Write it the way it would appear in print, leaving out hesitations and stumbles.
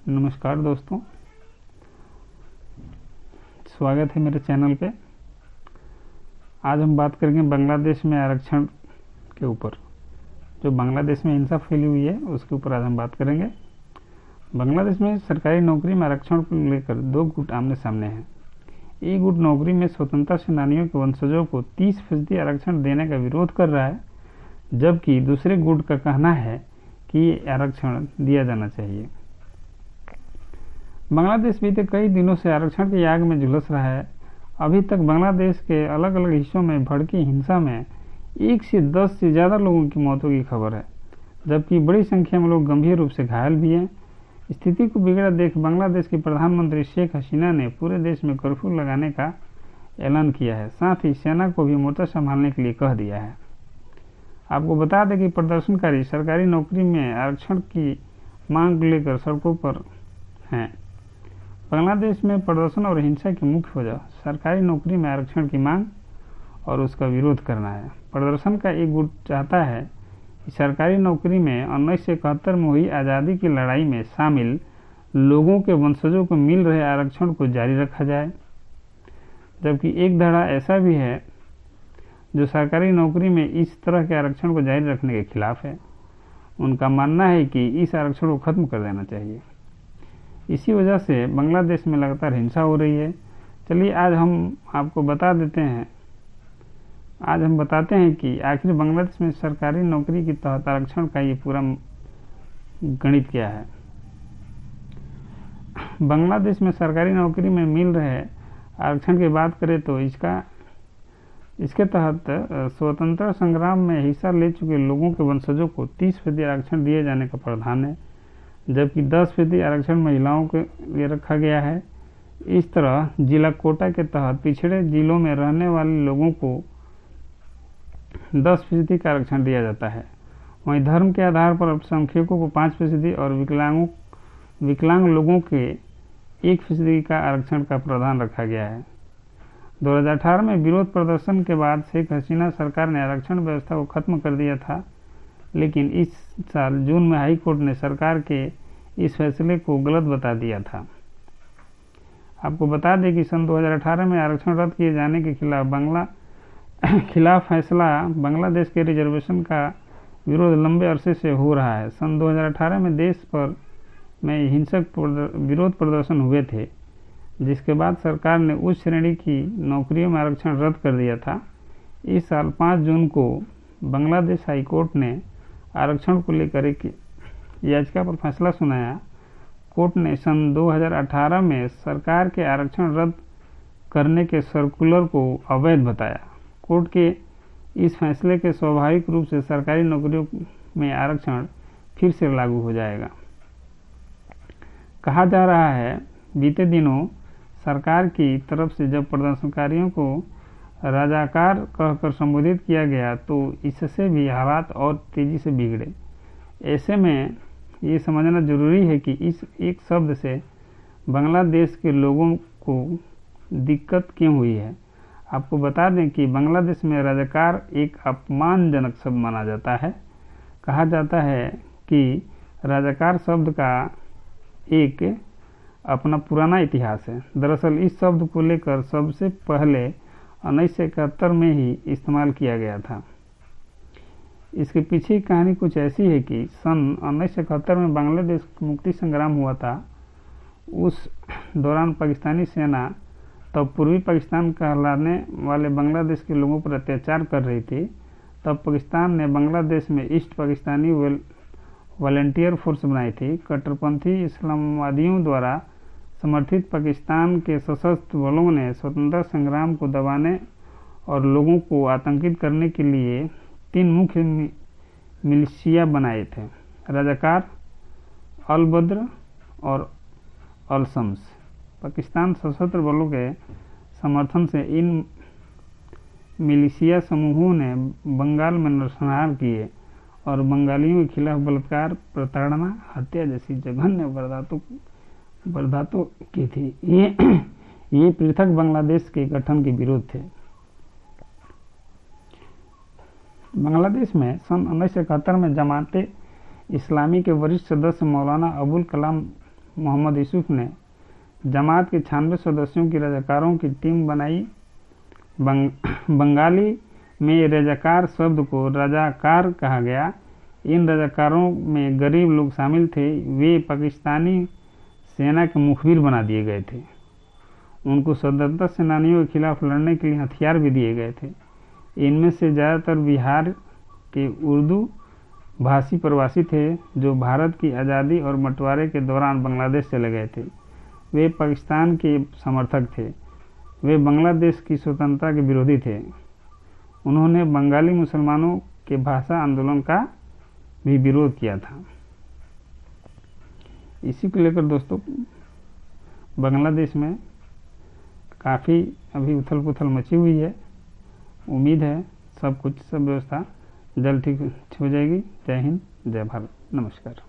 नमस्कार दोस्तों, स्वागत है मेरे चैनल पे। आज हम बात करेंगे बांग्लादेश में आरक्षण के ऊपर। जो बांग्लादेश में हिंसा फैली हुई है उसके ऊपर आज हम बात करेंगे। बांग्लादेश में सरकारी नौकरी में आरक्षण को लेकर दो गुट आमने सामने हैं। एक गुट नौकरी में स्वतंत्रता सेनानियों के वंशजों को 30% आरक्षण देने का विरोध कर रहा है, जबकि दूसरे गुट का कहना है कि आरक्षण दिया जाना चाहिए। बांग्लादेश बीते कई दिनों से आरक्षण की आग में झुलस रहा है। अभी तक बांग्लादेश के अलग अलग हिस्सों में भड़की हिंसा में 1 से 10 से ज़्यादा लोगों की मौतों की खबर है, जबकि बड़ी संख्या में लोग गंभीर रूप से घायल भी हैं। स्थिति को बिगड़ा देख बांग्लादेश की प्रधानमंत्री शेख हसीना ने पूरे देश में कर्फ्यू लगाने का ऐलान किया है। साथ ही सेना को भी मोर्चा संभालने के लिए कह दिया है। आपको बता दें कि प्रदर्शनकारी सरकारी नौकरी में आरक्षण की मांग लेकर सड़कों पर हैं। बांग्लादेश में प्रदर्शन और हिंसा की मुख्य वजह सरकारी नौकरी में आरक्षण की मांग और उसका विरोध करना है। प्रदर्शन का एक गुट चाहता है कि सरकारी नौकरी में 1971 में हुई आज़ादी की लड़ाई में शामिल लोगों के वंशजों को मिल रहे आरक्षण को जारी रखा जाए, जबकि एक धड़ा ऐसा भी है जो सरकारी नौकरी में इस तरह के आरक्षण को जारी रखने के खिलाफ है। उनका मानना है कि इस आरक्षण को खत्म कर देना चाहिए। इसी वजह से बांग्लादेश में लगातार हिंसा हो रही है। चलिए आज हम आपको बता देते हैं, आज हम बताते हैं कि आखिर बांग्लादेश में सरकारी नौकरी के तहत आरक्षण का ये पूरा गणित क्या है। बांग्लादेश में सरकारी नौकरी में मिल रहे आरक्षण की बात करें तो इसके तहत स्वतंत्रता संग्राम में हिस्सा ले चुके लोगों के वंशजों को 30% आरक्षण दिए जाने का प्रावधान है, जबकि 10% आरक्षण महिलाओं के लिए रखा गया है। इस तरह जिला कोटा के तहत पिछड़े जिलों में रहने वाले लोगों को 10% का आरक्षण दिया जाता है। वहीं धर्म के आधार पर अल्पसंख्यकों को 5% और विकलांग लोगों के 1% का आरक्षण का प्रावधान रखा गया है। 2018 में विरोध प्रदर्शन के बाद शेख हसीना सरकार ने आरक्षण व्यवस्था को खत्म कर दिया था, लेकिन इस साल जून में हाई कोर्ट ने सरकार के इस फैसले को गलत बता दिया था। आपको बता दें कि सन 2018 में आरक्षण रद्द किए जाने के खिलाफ फैसला बांग्लादेश के रिजर्वेशन का विरोध लंबे अरसे से हो रहा है। सन 2018 में देश भर में हिंसक विरोध प्रदर्शन हुए थे, जिसके बाद सरकार ने उच्च श्रेणी की नौकरियों में आरक्षण रद्द कर दिया था। इस साल 5 जून को बांग्लादेश हाई कोर्ट ने आरक्षण को लेकर एक याचिका पर फैसला सुनाया। कोर्ट ने सन 2018 में सरकार के आरक्षण रद्द करने के सर्कुलर को अवैध बताया। कोर्ट के इस फैसले के स्वाभाविक रूप से सरकारी नौकरियों में आरक्षण फिर से लागू हो जाएगा। कहा जा रहा है बीते दिनों सरकार की तरफ से जब प्रदर्शनकारियों को राजाकार कहकर संबोधित किया गया तो इससे भी हालात और तेजी से बिगड़े। ऐसे में ये समझना जरूरी है कि इस एक शब्द से बांग्लादेश के लोगों को दिक्कत क्यों हुई है। आपको बता दें कि बांग्लादेश में राजाकार एक अपमानजनक शब्द माना जाता है। कहा जाता है कि राजाकार शब्द का एक अपना पुराना इतिहास है। दरअसल इस शब्द को लेकर सबसे पहले 1971 में ही इस्तेमाल किया गया था। इसके पीछे की कहानी कुछ ऐसी है कि सन 1971 में बांग्लादेश मुक्ति संग्राम हुआ था। उस दौरान पाकिस्तानी सेना तब पूर्वी पाकिस्तान कहलाने वाले बांग्लादेश के लोगों पर अत्याचार कर रही थी। तब पाकिस्तान ने बांग्लादेश में ईस्ट पाकिस्तानी वॉलंटियर फोर्स बनाई थी। कट्टरपंथी इस्लामवादियों द्वारा समर्थित पाकिस्तान के सशस्त्र बलों ने स्वतंत्रता संग्राम को दबाने और लोगों को आतंकित करने के लिए 3 मुख्य मिलिशिया बनाए थे: रजाकार, अल बद्र और अल शम्स। पाकिस्तान सशस्त्र बलों के समर्थन से इन मिलिशिया समूहों ने बंगाल में नरसंहार किए और बंगालियों के खिलाफ बलात्कार, प्रताड़ना, हत्या जैसी जघन्य वारदातों की थी। ये पृथक बांग्लादेश के गठन के विरोध थे। बांग्लादेश में सन 1971 में जमाते इस्लामी के वरिष्ठ सदस्य मौलाना अबुल कलाम मोहम्मद यूसुफ ने जमात के 96 सदस्यों की रजाकारों की टीम बनाई। बंगाली में रजाकार शब्द को रजाकार कहा गया। इन रजाकारों में गरीब लोग शामिल थे। वे पाकिस्तानी सेना के मुखबिर बना दिए गए थे। उनको स्वतंत्रता सेनानियों के खिलाफ लड़ने के लिए हथियार भी दिए गए थे। इनमें से ज़्यादातर बिहार के उर्दू भाषी प्रवासी थे जो भारत की आज़ादी और बंटवारे के दौरान बांग्लादेश चले गए थे। वे पाकिस्तान के समर्थक थे। वे बांग्लादेश की स्वतंत्रता के विरोधी थे। उन्होंने बंगाली मुसलमानों के भाषा आंदोलन का भी विरोध किया था। इसी को लेकर दोस्तों बांग्लादेश में काफ़ी अभी उथल पुथल मची हुई है। उम्मीद है सब व्यवस्था जल्द ठीक हो जाएगी। जय हिंद, जय भारत, नमस्कार।